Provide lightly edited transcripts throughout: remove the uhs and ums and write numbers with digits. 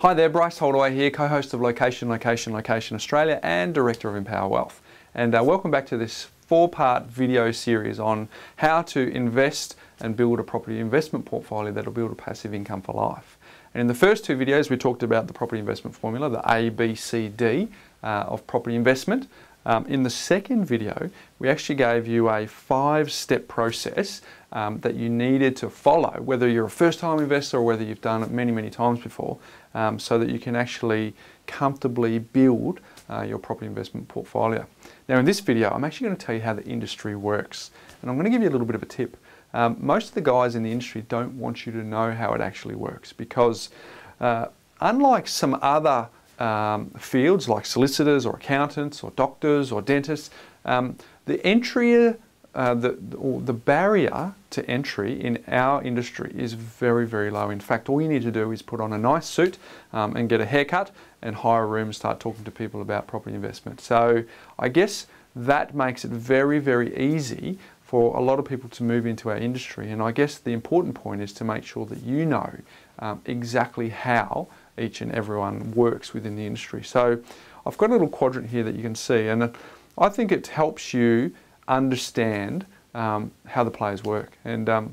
Hi there, Bryce Holdaway here, co-host of Location Australia and Director of Empower Wealth. And welcome back to this four-part video series on how to invest and build a property investment portfolio that will build a passive income for life. And in the first two videos, we talked about the property investment formula, the A, B, C, D of property investment. In the second video, we actually gave you a 5-step process that you needed to follow, whether you're a first-time investor or whether you've done it many, many times before, so that you can actually comfortably build your property investment portfolio. Now in this video, I'm actually going to tell you how the industry works, and I'm going to give you a little bit of a tip. Most of the guys in the industry don't want you to know how it actually works because unlike some other fields like solicitors or accountants or doctors or dentists, the barrier to entry in our industry is very, very low. In fact, all you need to do is put on a nice suit and get a haircut and hire a room and start talking to people about property investment. So I guess that makes it very, very easy for a lot of people to move into our industry. And I guess the important point is to make sure that you know exactly how each and everyone works within the industry. So I've got a little quadrant here that you can see, and I think it helps you understand how the players work. And I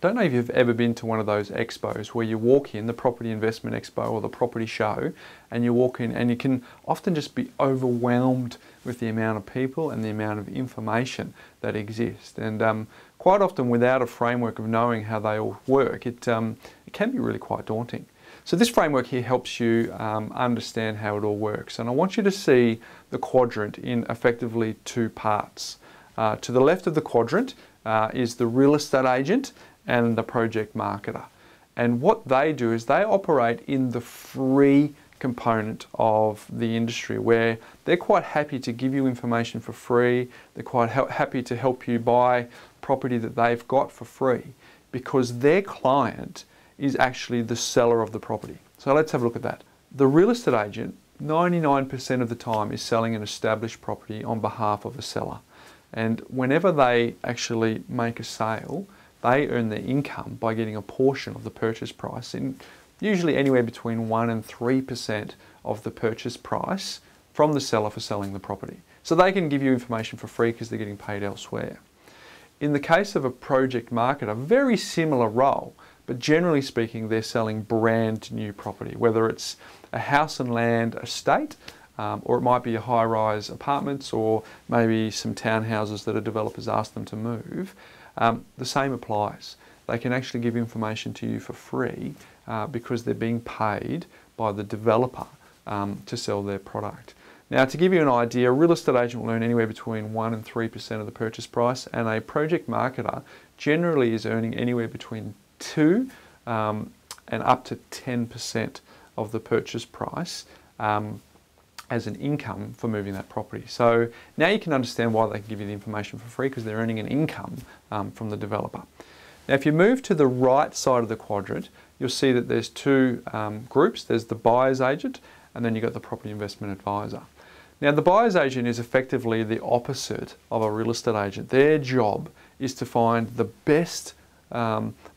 don't know if you've ever been to one of those expos where you walk in, the property investment expo or the property show, and you walk in and you can often just be overwhelmed with the amount of people and the amount of information that exists. And quite often without a framework of knowing how they all work, it can be really quite daunting. So this framework here helps you understand how it all works. And I want you to see the quadrant in effectively two parts. To the left of the quadrant is the real estate agent and the project marketer. And what they do is they operate in the free component of the industry, where they're quite happy to give you information for free. They're quite happy to help you buy property that they've got for free because their client is actually the seller of the property. So let's have a look at that. The real estate agent, 99% of the time, is selling an established property on behalf of a seller. And whenever they actually make a sale, they earn their income by getting a portion of the purchase price, in usually anywhere between 1% and 3% of the purchase price from the seller for selling the property. So they can give you information for free because they're getting paid elsewhere. In the case of a project marketer, very similar role, but generally speaking, they're selling brand new property, whether it's a house and land estate, or it might be a high-rise apartments, or maybe some townhouses that a developer's asked them to move. The same applies. They can actually give information to you for free because they're being paid by the developer to sell their product. Now, to give you an idea, a real estate agent will earn anywhere between 1% and 3% of the purchase price, and a project marketer generally is earning anywhere between 2% and up to 10% of the purchase price as an income for moving that property. So now you can understand why they can give you the information for free, because they're earning an income from the developer. Now if you move to the right side of the quadrant, you'll see that there's two groups. There's the buyer's agent, and then you've got the property investment advisor. Now the buyer's agent is effectively the opposite of a real estate agent. Their job is to find the best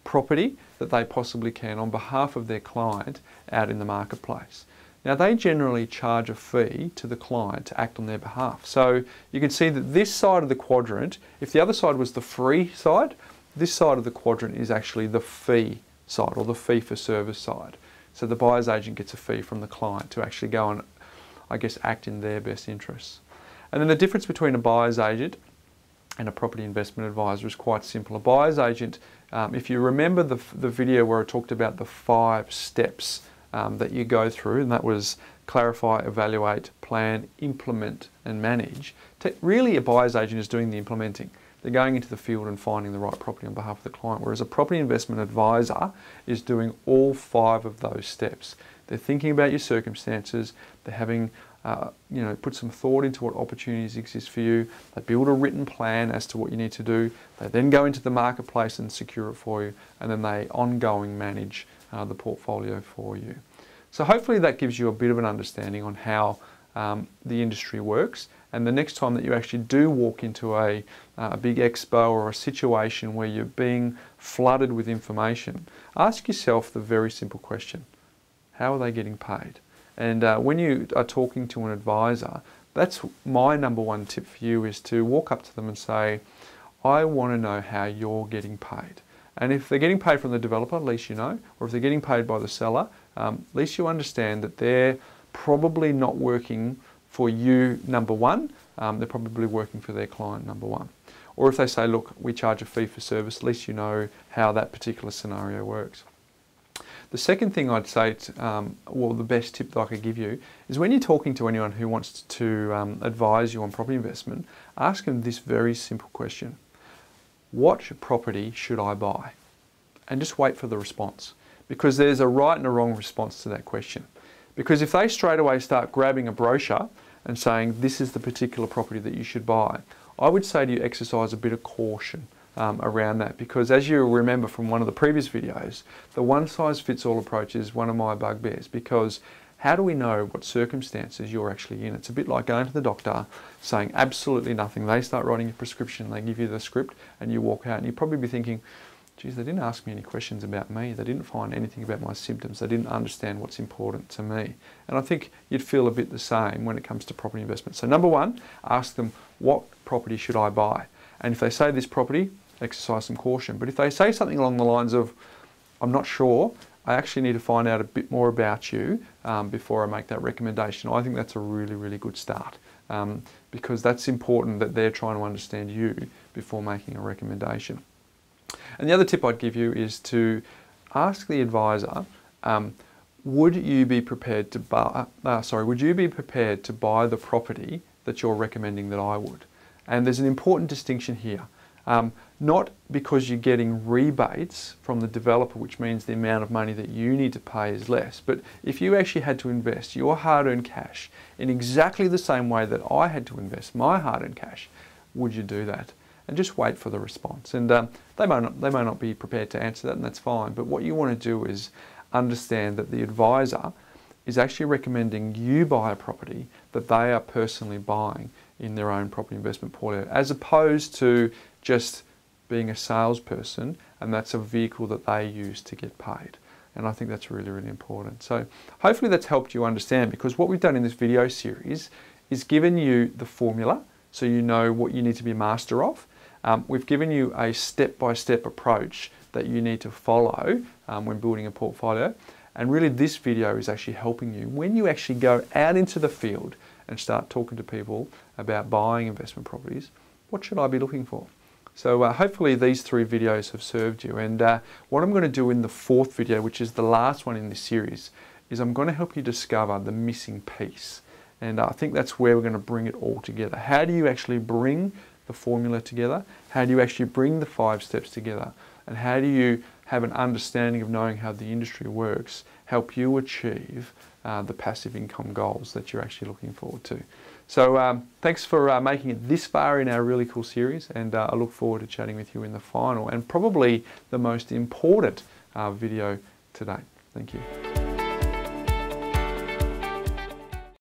property that they possibly can on behalf of their client out in the marketplace. Now they generally charge a fee to the client to act on their behalf. So you can see that this side of the quadrant, if the other side was the free side, this side of the quadrant is actually the fee side, or the fee for service side. So the buyer's agent gets a fee from the client to actually go and, I guess, act in their best interests. And then the difference between a buyer's agent and a property investment advisor is quite simple. A buyer's agent, if you remember the video where I talked about the 5 steps that you go through, and that was clarify, evaluate, plan, implement and manage. Really a buyer's agent is doing the implementing. They're going into the field and finding the right property on behalf of the client, whereas a property investment advisor is doing all 5 of those steps. They're thinking about your circumstances, they're having put some thought into what opportunities exist for you. They build a written plan as to what you need to do. They then go into the marketplace and secure it for you, and then they ongoing manage the portfolio for you. So hopefully that gives you a bit of an understanding on how the industry works, and the next time that you actually do walk into a big expo or a situation where you're being flooded with information, ask yourself the very simple question: how are they getting paid? And when you are talking to an advisor, that's my number one tip for you, is to walk up to them and say, I want to know how you're getting paid. And if they're getting paid from the developer, at least you know, or if they're getting paid by the seller, at least you understand that they're probably not working for you, number one, they're probably working for their client, number one. Or if they say, look, we charge a fee for service, at least you know how that particular scenario works. The second thing I'd say, well, the best tip that I could give you is when you're talking to anyone who wants to advise you on property investment, ask them this very simple question. What property should I buy? And just wait for the response, because there's a right and a wrong response to that question. Because if they straight away start grabbing a brochure and saying this is the particular property that you should buy, I would say to you, exercise a bit of caution around that, because as you remember from one of the previous videos, the one-size-fits-all approach is one of my bugbears, because how do we know what circumstances you're actually in? It's a bit like going to the doctor, saying absolutely nothing. They start writing a prescription, they give you the script, and you walk out and you'd probably be thinking, geez, they didn't ask me any questions about me. They didn't find anything about my symptoms. They didn't understand what's important to me. And I think you'd feel a bit the same when it comes to property investment. So number one, ask them, what property should I buy? And if they say this property, exercise some caution. But if they say something along the lines of, I'm not sure, I actually need to find out a bit more about you before I make that recommendation, I think that's a really, really good start, because that's important that they're trying to understand you before making a recommendation. And the other tip I'd give you is to ask the advisor, would you be prepared to buy the property that you're recommending that I would? And there's an important distinction here. Not because you're getting rebates from the developer, which means the amount of money that you need to pay is less, but if you actually had to invest your hard-earned cash in exactly the same way that I had to invest my hard-earned cash, would you do that? And just wait for the response. And they may not be prepared to answer that, and that's fine, but what you want to do is understand that the advisor is actually recommending you buy a property that they are personally buying in their own property investment portfolio, as opposed to just being a salesperson, and that's a vehicle that they use to get paid. And I think that's really, really important. So hopefully that's helped you understand, because what we've done in this video series is given you the formula so you know what you need to be a master of. We've given you a step-by-step approach that you need to follow when building a portfolio. And really this video is actually helping you when you actually go out into the field and start talking to people about buying investment properties. What should I be looking for? So hopefully these 3 videos have served you. And what I'm going to do in the 4th video, which is the last one in this series, is I'm going to help you discover the missing piece. And I think that's where we're going to bring it all together. How do you actually bring the formula together? How do you actually bring the 5 steps together? And how do you have an understanding of knowing how the industry works, help you achieve the passive income goals that you're actually looking forward to? So thanks for making it this far in our really cool series, and I look forward to chatting with you in the final and probably the most important video today. Thank you.